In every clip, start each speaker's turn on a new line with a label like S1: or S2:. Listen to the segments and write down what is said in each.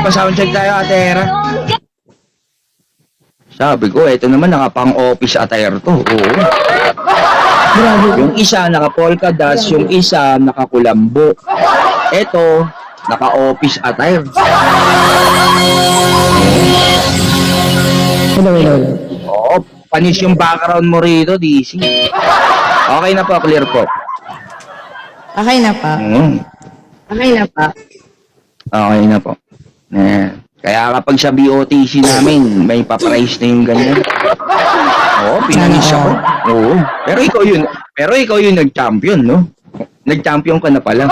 S1: pa-soundcheck tayo, Ate Hera. Sabi ko, eto naman, nakapang-office attire to. Oo. Yung isa, naka-polka dots, yung isa, nakakulambo. Eto, naka-office attire.
S2: Hello.
S1: Oo, panis yung background mo rito, DC. Okay na po, clear po.
S2: Okay na pa. Okay na pa.
S1: Okay na po. Kaya kapag sa BOTC namin, may pa-price na yung ganyan. Oo, pinanis ako. Oo. Pero ikaw yun nag-champion, no? Nag-champion ka na pala.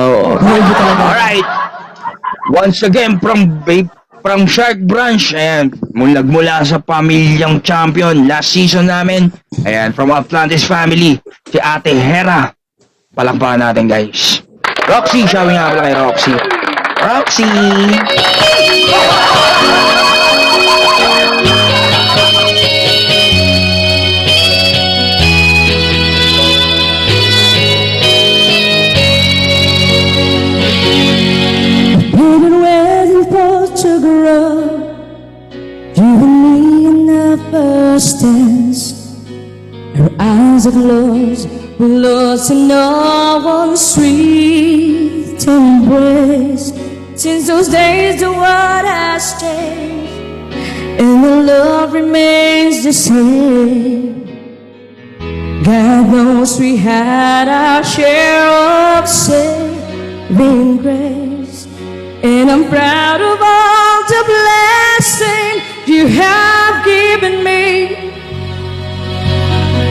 S1: Oo. Alright. Once again, from Shark Branch, ayan, mula sa pamilyang champion, last season namin, ayan, from Atlantis family, si Ate Hera. Palakpakan natin, guys. Roxy, shouting nga pala kay Roxy. Roxy!
S2: We've been waiting for to grow. You and me in the first dance. Our eyes are closed. We're lost in no one's sweet embrace. Since those days the world has changed, and the love remains the same. God knows we had our share of saving grace, and I'm proud of all the blessing you have given me.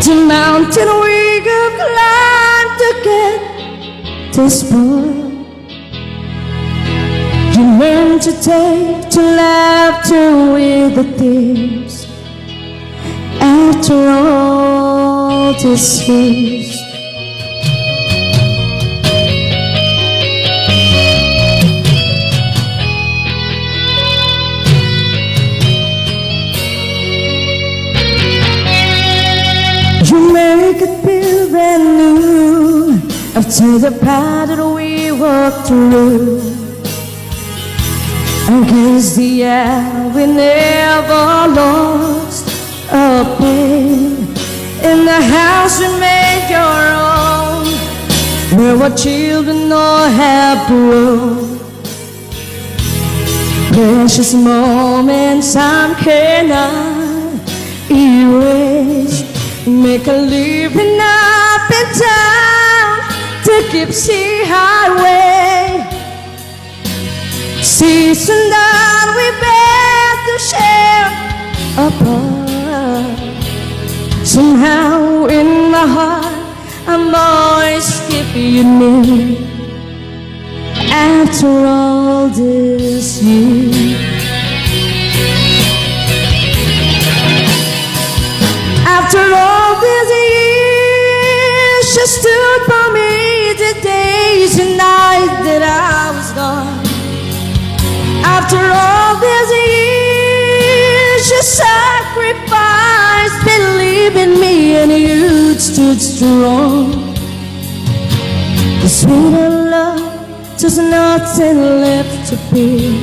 S2: The mountain we could climb to get this far. You learn to take to laughter with the tears. After all this years, you make it feel brand new after the path that we walked through. Against the air, we never lost a beat. In the house we made your own, where our children all have grown. Precious moments time cannot erase. Make a living up and down to Gypsy Highway. Season that we bear to share apart. Somehow in my heart I'm always keeping you near. After all this years, after all these years, she stood by me the days and nights that I was gone. After all these years, you sacrificed, believe in me, and you stood strong. The sweet of love, there's nothing left to be.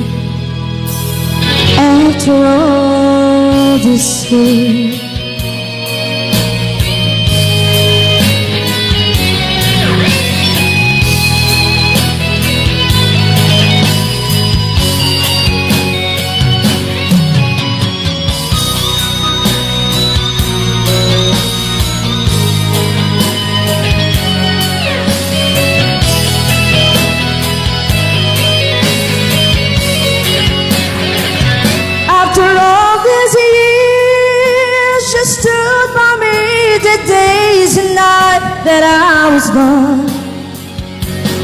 S2: After all this years. That I was gone.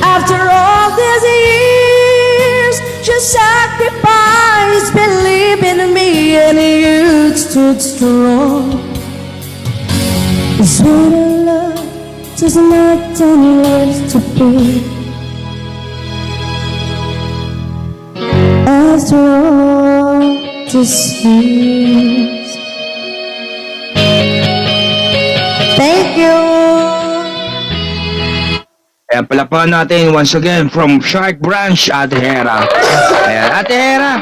S2: After all these years, you sacrificed, believe in me, and you stood strong. It's sweet love, there's nothing left to be. After all these years. Thank you.
S1: Ayan, palapakan natin once again from Shark Branch, Ate Hera. Ayan, Ate Hera,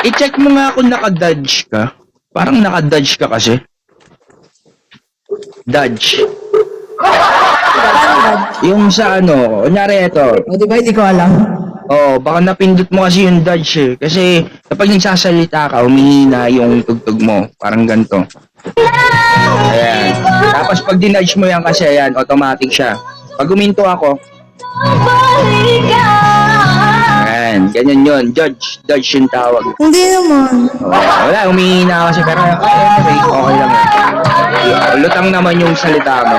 S1: i-check mo nga kung naka-dodge ka. Parang naka-dodge ka kasi. Dodge. Yung sa ano, kunyari ito.
S2: O, di ba? Hindi ko alam.
S1: Oh, baka napindot mo kasi yung dodge eh. Kasi kapag nagsasalita ka, humihina yung tugtog mo. Parang ganito. Ayan. Tapos pag dinudge mo yan kasi, ayan, automatic siya. Pag huminto ako, ayan, ganyan yun. Dodge yung tawag.
S2: Hindi naman.
S1: Oh, wala, humihina kasi. Pero anyway, okay lang yan. Lutang naman yung salita mo.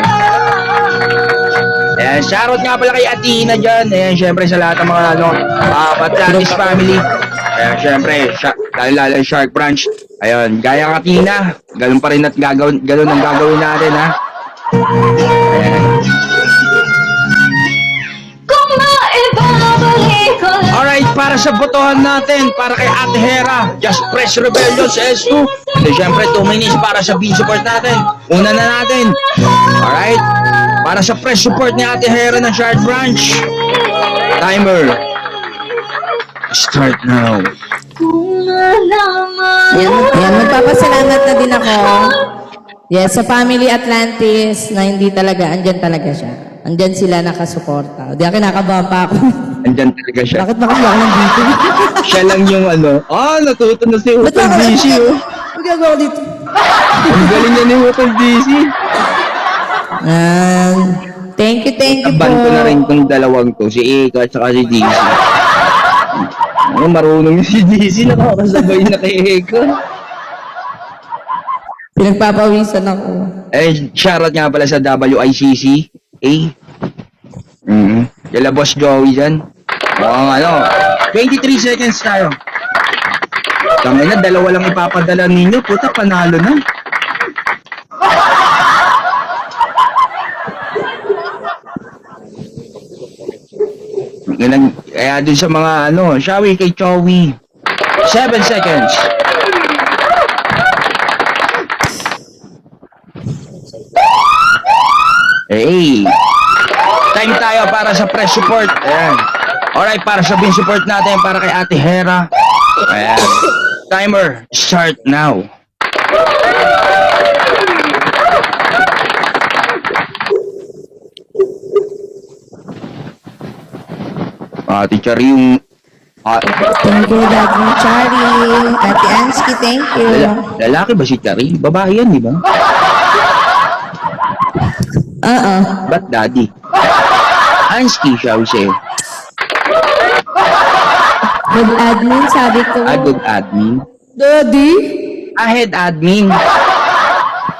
S1: Ayan, shoutout nga pala kay Athena dyan. Ayan, syempre sa lahat ng mga Atlantis family. Ayan, syempre, lalo Shark Branch. Ayun, gaya ng Athena, ganun pa rin at ganun ang gagawin natin, ha? Ayan. Alright, para sa botohan natin, para kay Ate Hera, Just Press Rebellion sa S2. So, syempre, 2 minutes para sa B-support natin. Una na natin. Alright, para sa press support ni Ate Hera ng Shark Branch. Timer. Start now.
S2: Yan, magpapasalamat na din ako. Yes, sa Family Atlantis na hindi talaga, andyan talaga siya. Andyan sila nakasuporta. Di ako kinakabahan pa ako.
S1: Andyan talaga siya.
S2: Bakit ba kasi ako nandito?
S1: Siya lang yung ano. Natuto na si
S2: Ba't
S1: Hotel
S2: ako-
S1: DC, oh.
S2: Ang gagawa ko dito?
S1: Ang galing niya ni Hotel DC.
S2: Thank you po.
S1: Taban ko na rin tong dalawang to, si Eka at saka si DC. Marunong yung si DC, nakakasabay na kay Eka.
S2: Pinagpapawisan ako.
S1: Shoutout nga pala sa WICC. Kala Boss Joey dyan. Ano, 23 seconds tayo. Tangin na, dalawa lang ipapadala ninyo. Puta, panalo na. Kaya dun sa mga ano, Shawi kay Chowi. 7 seconds. Time tayo para sa press support. Ayan. Alright, para sa bin support natin, para kay Ate Hera. Ayan. Timer, start now. Teacher yung...
S2: Thank you, Daddy Charlie. Ate Ansky, thank you.
S1: Lalaki ba si Chari? Babae yan, di ba? Ba't daddy? Ansky, shall we say?
S2: Good admin, sabi ko.
S1: Good admin.
S2: Daddy?
S1: Head admin.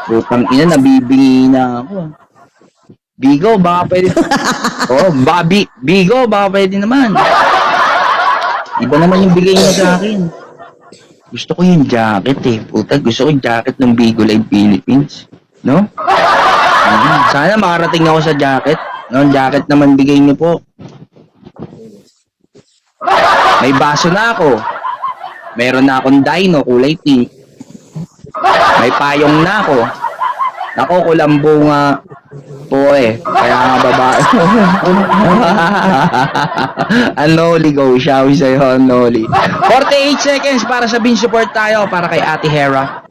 S1: Putang ina, nabibingi na ako. Bigo, baka pwede. Bigo, baka pwede naman. Iba naman yung bigay niya sa akin. Gusto ko yung jacket eh. Puta, gusto ko yung jacket ng Bigo Live Philippines. No? Sana makarating ako sa jacket. No, jacket naman bigay niyo po. May baso na ako. Meron na akong dino, kulay pink. May payong na ako. Nako, kulambo nga po eh. Kaya nga babae. Unholy go, shall we say unholy. 48 seconds para sa bin support tayo para kay Ate Hera.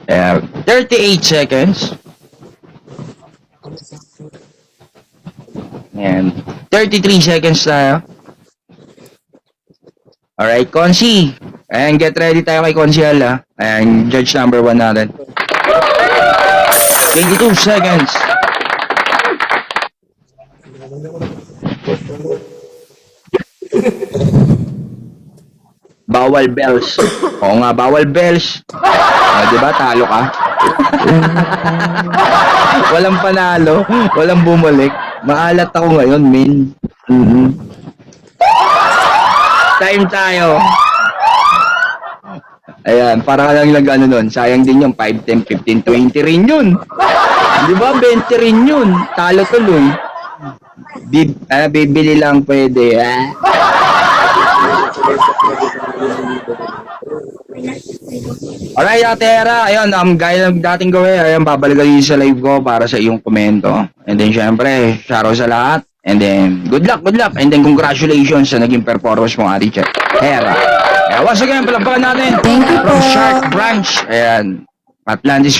S1: Yeah, 38 seconds. And 33 seconds tayo. Alright, Consi. And get ready tayo kay Consial, ha. And judge number 1 natin. 22 seconds. Bawal bells. Oo nga, bawal bells. Diba, talo ka? Walang panalo, walang bumalik. Maalat ako ngayon, min. Time tayo. Ayan, para lang ano nun. Sayang din yung 5, 10, 15, 20 rin yun. Di ba? 20 rin yun. Talo tuloy. Bibili lang pwede. Alright, Ate Hera, ayun, gaya ng dating gawin, ayun, babalik kayo sa live ko para sa iyong komento. And then, syempre, shoutout sa lahat. And then, good luck. And then, congratulations sa naging performance mo, Ate Hera. Once again, palagpakan natin.
S2: Thank you
S1: From
S2: po.
S1: Shark Branch. Ayan, Atlantis